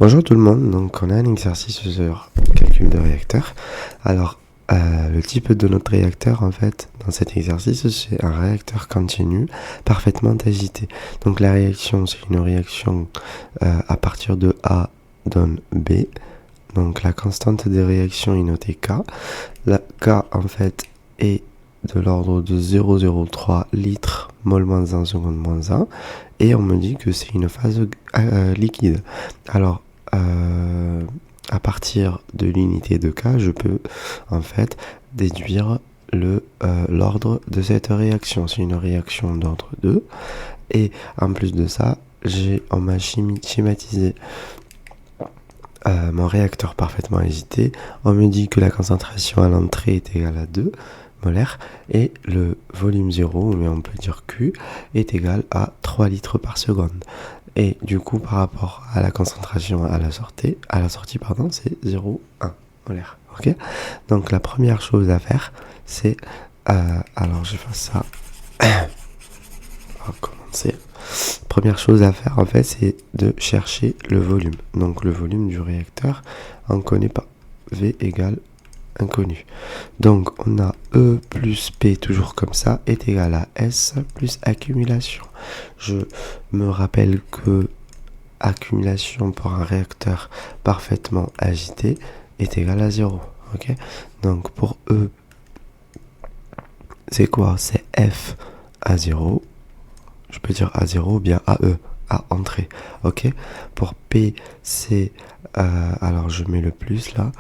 Bonjour tout le monde, donc on a un exercice sur calcul de réacteur. Alors, le type de notre réacteur, en fait, dans cet exercice, c'est un réacteur continu parfaitement agité. Donc la réaction, c'est une réaction à partir de A donne B. Donc la constante des réactions est notée K. La K, en fait, est de l'ordre de 0,03 litres mol moins 1 seconde moins 1. Et on me dit que c'est une phase liquide. Alors, à partir de l'unité de K, je peux en fait déduire l'ordre de cette réaction. C'est une réaction d'ordre 2. Et en plus de ça, on m'a schématisé mon réacteur parfaitement agité. On me dit que la concentration à l'entrée est égale à 2 molaires et le volume 0, mais on peut dire Q, est égal à 3 litres par seconde. Et du coup, par rapport à la concentration à la sortie, c'est 0,1 molaire. Ok. Donc la première chose à faire, c'est alors je fais ça. On va commencer. Première chose à faire en fait, c'est de chercher le volume. Donc le volume du réacteur, on ne connaît pas. V égale inconnu. Donc on a E plus P toujours comme ça est égal à S plus accumulation. Je me rappelle que accumulation pour un réacteur parfaitement agité est égal à 0. Ok. Donc pour E, c'est quoi? C'est F à 0. Je peux dire à 0 ou bien AE, à entrée. Ok. Pour P, c'est alors je mets le plus là,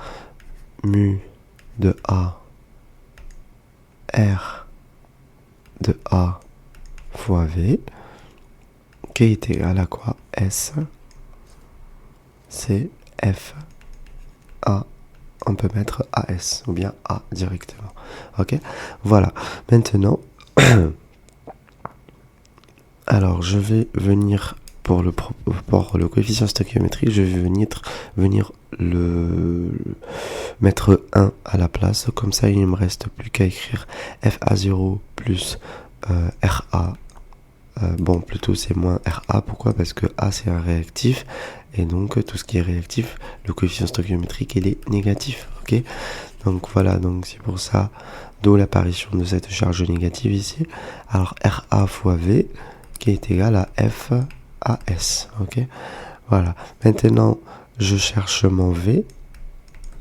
mu de A R de A fois V, qui est égal à quoi? S, c'est F, A, on peut mettre AS, ou bien A directement. Ok. Voilà. Maintenant, alors je vais venir pour le coefficient stoichiométrique, je vais venir le mettre 1 à la place. Comme ça, il ne me reste plus qu'à écrire FA0 plus RA. Bon, plutôt c'est moins RA. Pourquoi? Parce que A c'est un réactif. Et donc tout ce qui est réactif, le coefficient stoichiométrique il est négatif. Ok. Donc voilà, donc c'est pour ça, d'où l'apparition de cette charge négative ici. Alors RA fois V qui est égal à F à S. Ok. Voilà. Maintenant, je cherche mon V.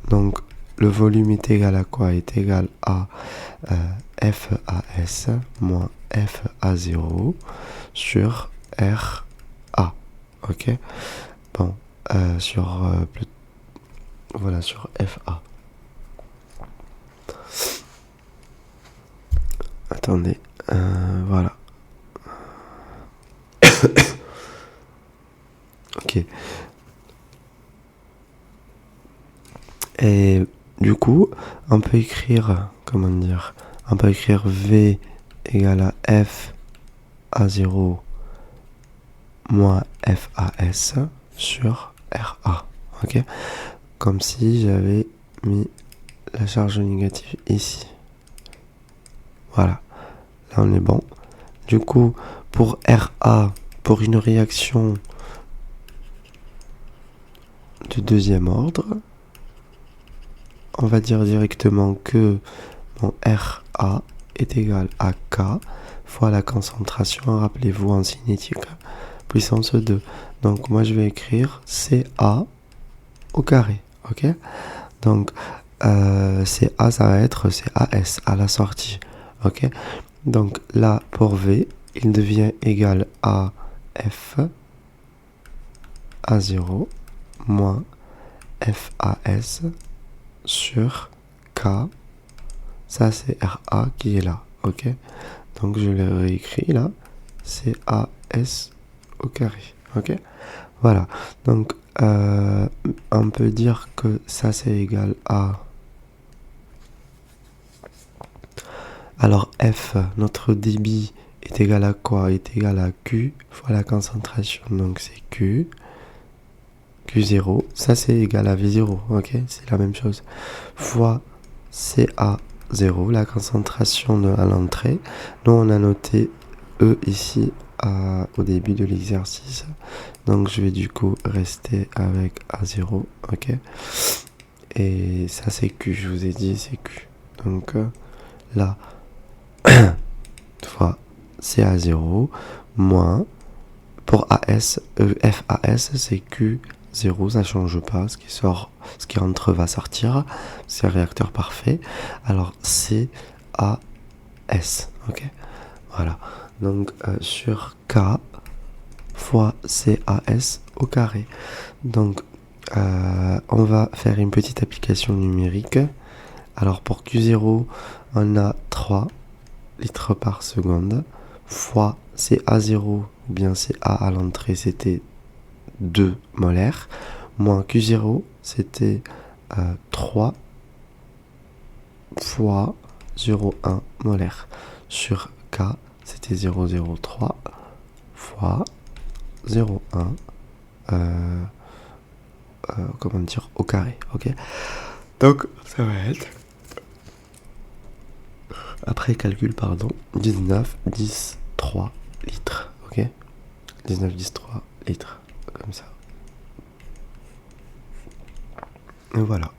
Donc le volume est égal à quoi? Est égal à F à S moins F à 0 sur R A. Ok. Bon, voilà, sur F A. Attendez, voilà. Ok. Et du coup, on peut écrire, on peut écrire V égale à F à 0 moins F à S sur RA. Ok. Comme si j'avais mis la charge négative ici. Voilà. Là, on est bon. Du coup, pour RA, pour une réaction de deuxième ordre, on va dire directement que mon RA est égal à K fois la concentration, rappelez-vous en cinétique, puissance 2. Donc moi je vais écrire CA au carré. Ok. Donc CA ça va être CAS à la sortie. Ok. Donc là pour V, il devient égal à F à 0 moins FAS sur K. Ça c'est RA qui est là. Ok. Donc je l'ai réécrit là. CAS au carré. Ok. Voilà. Donc on peut dire que ça c'est égal à... Alors F, notre débit est égal à quoi? Est égal à Q fois la concentration. Donc c'est Q. Q0, ça c'est égal à V0. Ok, c'est la même chose. Fois CA0, la concentration à l'entrée. Nous on a noté E ici au début de l'exercice. Donc je vais du coup rester avec A0, ok. Et ça c'est Q, je vous ai dit c'est Q. Donc là, fois c'est A0, moins, pour AS, FAS c'est Q0, ça change pas, ce qui rentre va sortir, c'est un réacteur parfait. Alors c'est AS, ok. Voilà, donc sur K fois CAS au carré. Donc on va faire une petite application numérique. Alors pour Q0, on a 3 litres par seconde, fois CA0, ou bien CA à l'entrée, c'était 2 molaires, moins Q0, c'était 3 fois 0,1 molaire. Sur K, c'était 0,03 fois 0,1 comment dire, au carré, ok. Donc ça va être, après calcul, pardon, 19, 10, 3 litres, ok. 19, 10, 3 litres, comme ça. Et voilà.